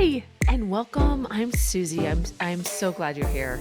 Hi, and welcome. I'm Susie. I'm so glad you're here.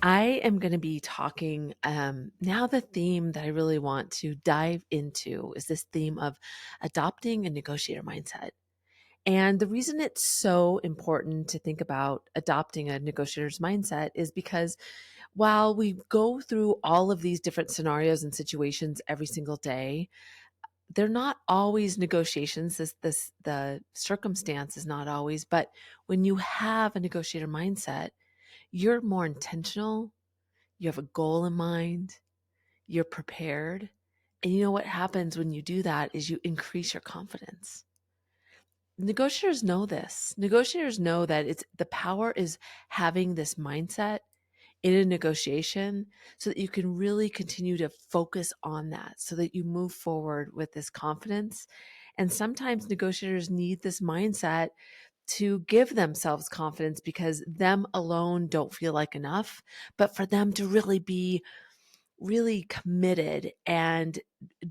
I am going to be talking now. The theme that I really want to dive into is this theme of adopting a negotiator mindset. And the reason it's so important to think about adopting a negotiator's mindset is because while we go through all of these different scenarios and situations every single day, they're not always negotiations. The circumstance is not always, but when you have a negotiator mindset, you're more intentional, you have a goal in mind, you're prepared. And you know what happens when you do that is you increase your confidence. Negotiators know this. Negotiators know that it's the power is having this mindset in a negotiation so that you can really continue to focus on that so that you move forward with this confidence. And sometimes negotiators need this mindset to give themselves confidence because them alone don't feel like enough, but for them to really be really committed and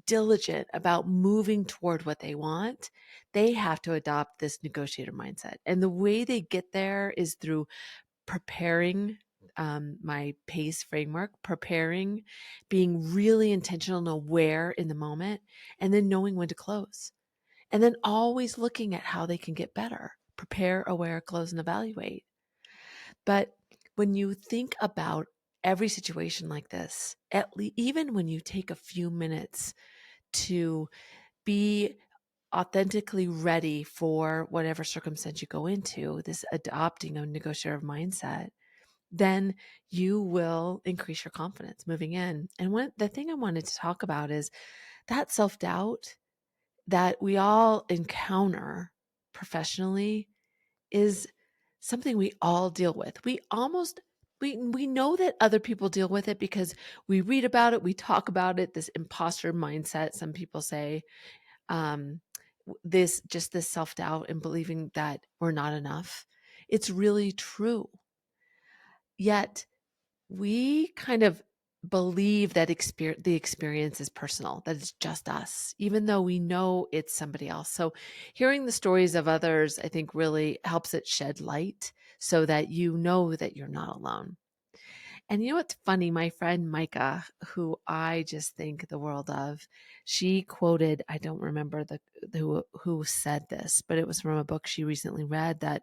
diligent about moving toward what they want, they have to adopt this negotiator mindset. And the way they get there is through preparing my pace framework, preparing, being really intentional and aware in the moment, and then knowing when to close. And then always looking at how they can get better. Prepare, aware, close, and evaluate. But when you think about every situation like this, even when you take a few minutes to be authentically ready for whatever circumstance you go into, this adopting a negotiator mindset, then you will increase your confidence moving in. And the thing I wanted to talk about is that self-doubt that we all encounter professionally is something we all deal with. We know that other people deal with it because we read about it, we talk about it, this imposter mindset, some people say, um, this self-doubt and believing that we're not enough. It's really true. Yet we kind of believe that the experience is personal, that it's just us, even though we know it's somebody else. So hearing the stories of others, I think really helps it shed light so that you know that you're not alone. And you know what's funny? My friend Micah, who I just think the world of, she quoted, I don't remember who said this, but it was from a book she recently read, that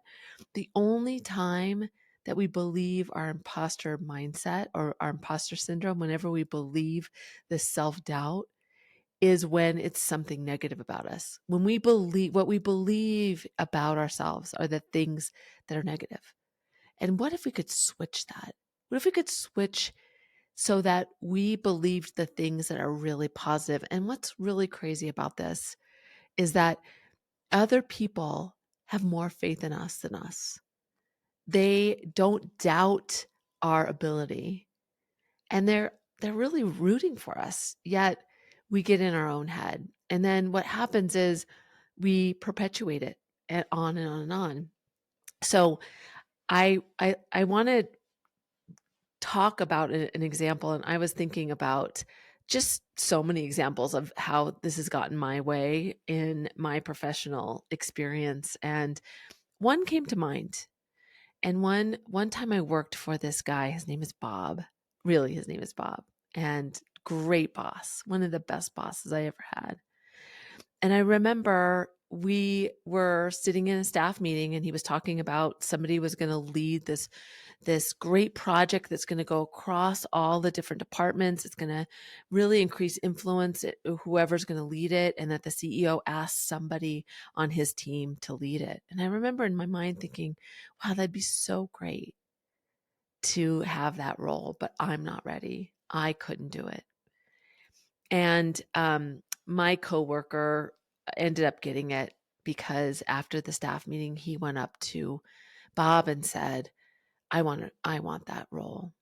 the only time that we believe our imposter mindset or our imposter syndrome, whenever we believe this self-doubt, is when it's something negative about us. When we believe what we believe about ourselves are the things that are negative. And what if we could switch that? What if we could switch so that we believed the things that are really positive? And what's really crazy about this is that other people have more faith in us than us. They don't doubt our ability, and they're really rooting for us. Yet we get in our own head. And then what happens is we perpetuate it and on and on and on. So I want to talk about an example, and I was thinking about just so many examples of how this has gotten my way in my professional experience. And one came to mind. And one time I worked for this guy, his name is Bob. Really, his name is Bob. And great boss, one of the best bosses I ever had. And I remember we were sitting in a staff meeting and he was talking about somebody was going to lead this great project that's going to go across all the different departments. It's going to really increase influence, whoever's going to lead it, and that the CEO asked somebody on his team to lead it. And I remember in my mind thinking, wow, that'd be so great to have that role, but I'm not ready. I couldn't do it. And my coworker ended up getting it because after the staff meeting, he went up to Bob and said, I want that role.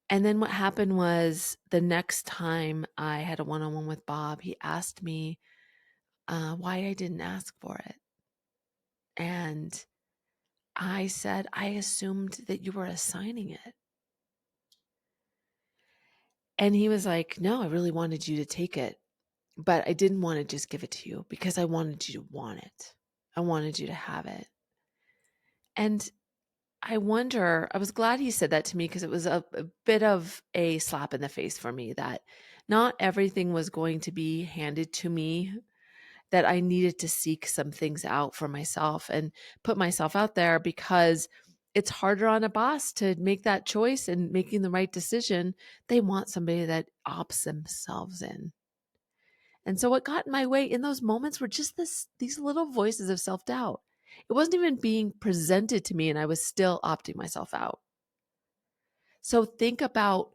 And then what happened was the next time I had a one-on-one with Bob, he asked me why I didn't ask for it. And I said, I assumed that you were assigning it. And he was like, no, I really wanted you to take it, but I didn't want to just give it to you because I wanted you to want it. I wanted you to have it. And I was glad he said that to me because it was a bit of a slap in the face for me that not everything was going to be handed to me, that I needed to seek some things out for myself and put myself out there because it's harder on a boss to make that choice and making the right decision. They want somebody that opts themselves in. And so what got in my way in those moments were just these little voices of self-doubt. It wasn't even being presented to me and I was still opting myself out. So think about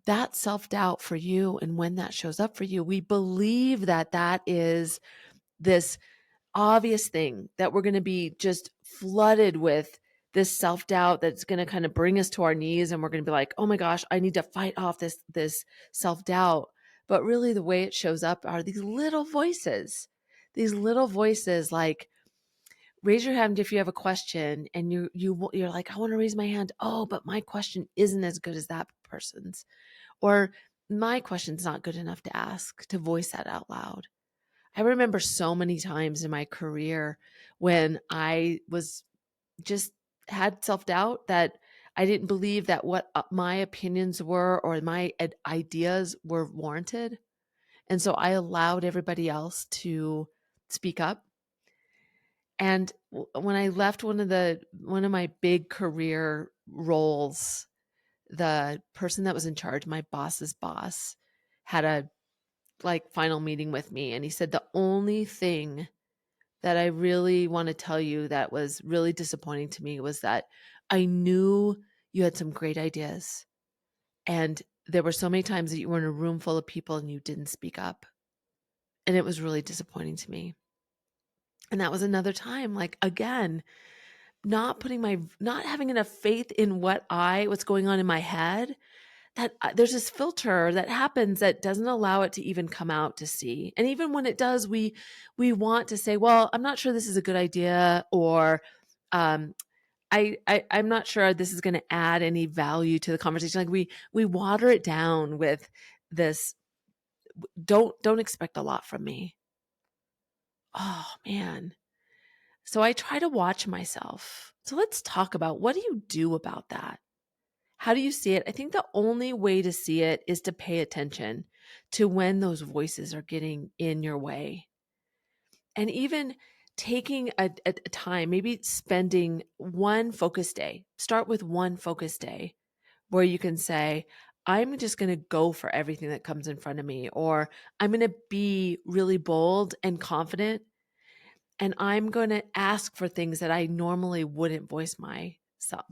that self-doubt for you and when that shows up for you. We believe that that is this obvious thing that we're going to be just flooded with this self-doubt that's going to kind of bring us to our knees and we're going to be like, "Oh my gosh, I need to fight off this self-doubt." But really the way it shows up are these little voices. These little voices like raise your hand if you have a question and you're like, "I want to raise my hand." "Oh, but my question isn't as good as that person's." Or my question's not good enough to ask, to voice that out loud. I remember so many times in my career when I was just had self-doubt that I didn't believe that what my opinions were or my ideas were warranted. And so I allowed everybody else to speak up. And when I left one of my big career roles, the person that was in charge, my boss's boss, had a like final meeting with me and he said the only thing that I really want to tell you that was really disappointing to me was that I knew you had some great ideas. And there were so many times that you were in a room full of people and you didn't speak up. And it was really disappointing to me. And that was another time, like, again, not having enough faith in what's going on in my head, that there's this filter that happens that doesn't allow it to even come out to see. And even when it does, we want to say, well, I'm not sure this is a good idea, or um, I'm not sure this is going to add any value to the conversation. Like we water it down with this. Don't expect a lot from me. Oh man. So I try to watch myself. So let's talk about, what do you do about that? How do you see it? I think the only way to see it is to pay attention to when those voices are getting in your way. And even taking a time, maybe spending one focus day, start with one focus day where you can say, I'm just going to go for everything that comes in front of me, or I'm going to be really bold and confident, and I'm going to ask for things that I normally wouldn't voice myself,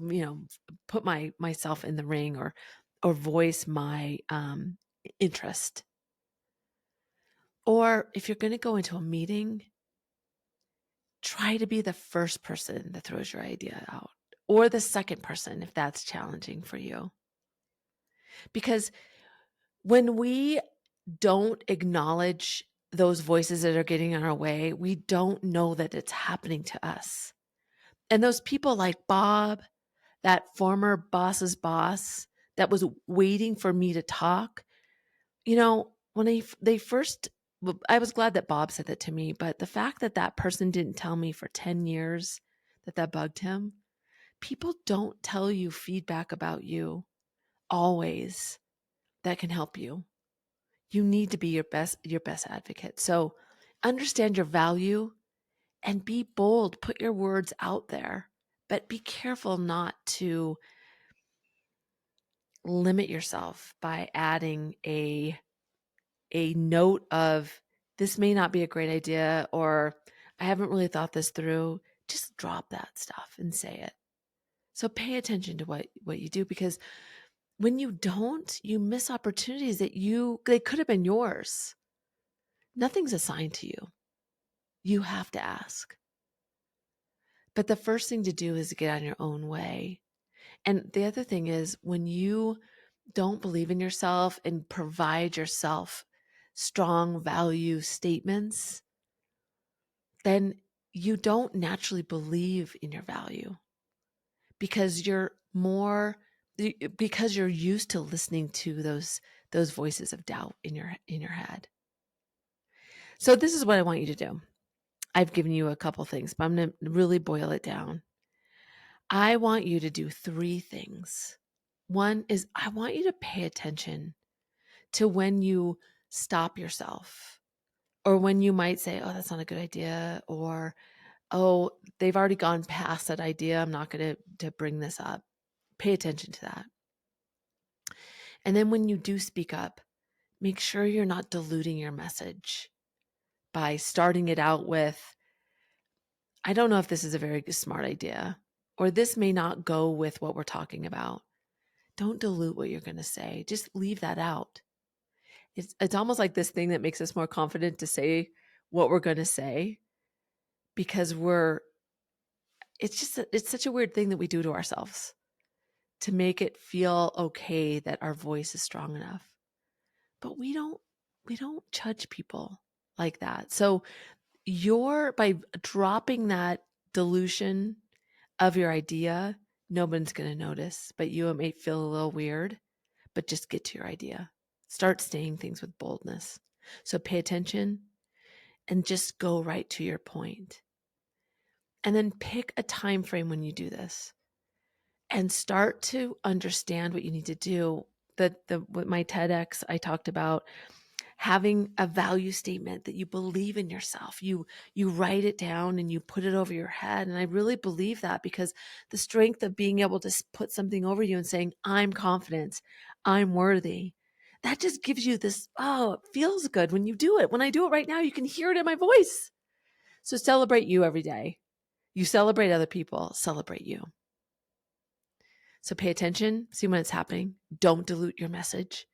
put myself in the ring, or voice my interest. Or if you're going to go into a meeting, try to be the first person that throws your idea out, or the second person if that's challenging for you. Because when we don't acknowledge those voices that are getting in our way, we don't know that it's happening to us. And those people like Bob, that former boss's boss that was waiting for me to talk, when they first, I was glad that Bob said that to me, but the fact that that person didn't tell me for 10 years that bugged him, people don't tell you feedback about you always that can help you. You need to be your best advocate. So understand your value and be bold. Put your words out there, but be careful not to limit yourself by adding a note of, this may not be a great idea, or I haven't really thought this through. Just drop that stuff and say it. So pay attention to what you do, because when you don't, you miss opportunities they could have been yours. Nothing's assigned to you. You have to ask. But the first thing to do is get out of your own way. And the other thing is, when you don't believe in yourself and provide yourself strong value statements, then you don't naturally believe in your value, because you're used to listening to those voices of doubt in your head. So this is what I want you to do. I've given you a couple things, but I'm going to really boil it down. I want you to do 3 things. One is I want you to pay attention to when you stop yourself or when you might say, "Oh, that's not a good idea," or, "Oh, they've already gone past that idea. I'm not going to bring this up." Pay attention to that. And then when you do speak up, make sure you're not diluting your message by starting it out with, "I don't know if this is a very smart idea," or, "This may not go with what we're talking about." Don't dilute what you're going to say. Just leave that out. It's almost like this thing that makes us more confident to say what we're going to say because it's such a weird thing that we do to ourselves to make it feel okay that our voice is strong enough. But we don't judge people like that. So by dropping that dilution of your idea, no one's going to notice, but you may feel a little weird, but just get to your idea. Start saying things with boldness. So pay attention and just go right to your point. And then pick a time frame when you do this and start to understand what you need to do. With my TEDx, I talked about having a value statement that you believe in yourself. You write it down and you put it over your head. And I really believe that because the strength of being able to put something over you and saying, "I'm confident, I'm worthy," that just gives you this, oh, it feels good when you do it. When I do it right now, you can hear it in my voice. So celebrate you every day. You celebrate other people, celebrate you. So pay attention, see when it's happening. Don't dilute your message.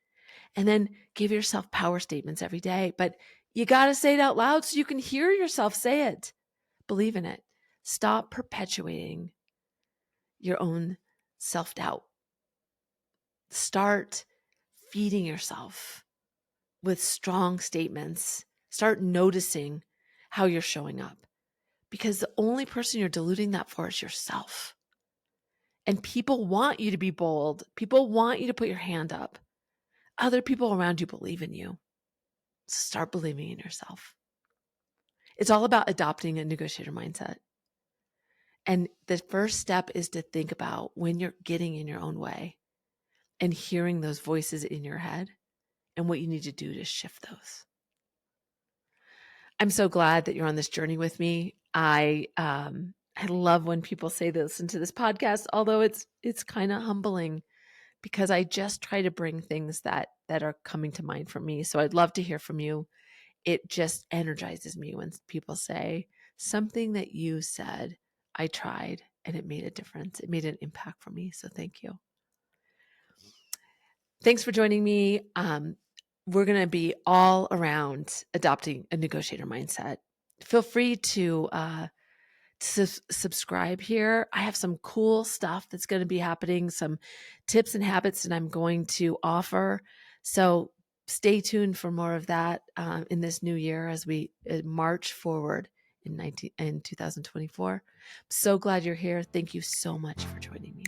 And then give yourself power statements every day. But you got to say it out loud so you can hear yourself say it. Believe in it. Stop perpetuating your own self-doubt. Start feeding yourself with strong statements. Start noticing how you're showing up. Because the only person you're diluting that for is yourself. And people want you to be bold. People want you to put your hand up. Other people around you believe in you. So start believing in yourself. It's all about adopting a negotiator mindset. And the first step is to think about when you're getting in your own way and hearing those voices in your head and what you need to do to shift those. I'm so glad that you're on this journey with me. I love when people say they listen to this podcast, although it's kind of humbling because I just try to bring things that are coming to mind for me. So I'd love to hear from you. It just energizes me when people say something that you said, I tried and it made a difference. It made an impact for me. So thank you. Thanks for joining me. We're going to be all around adopting a negotiator mindset. Feel free to subscribe here. I have some cool stuff that's going to be happening, some tips and habits that I'm going to offer. So stay tuned for more of that in this new year as we march forward in 2024. I'm so glad you're here. Thank you so much for joining me.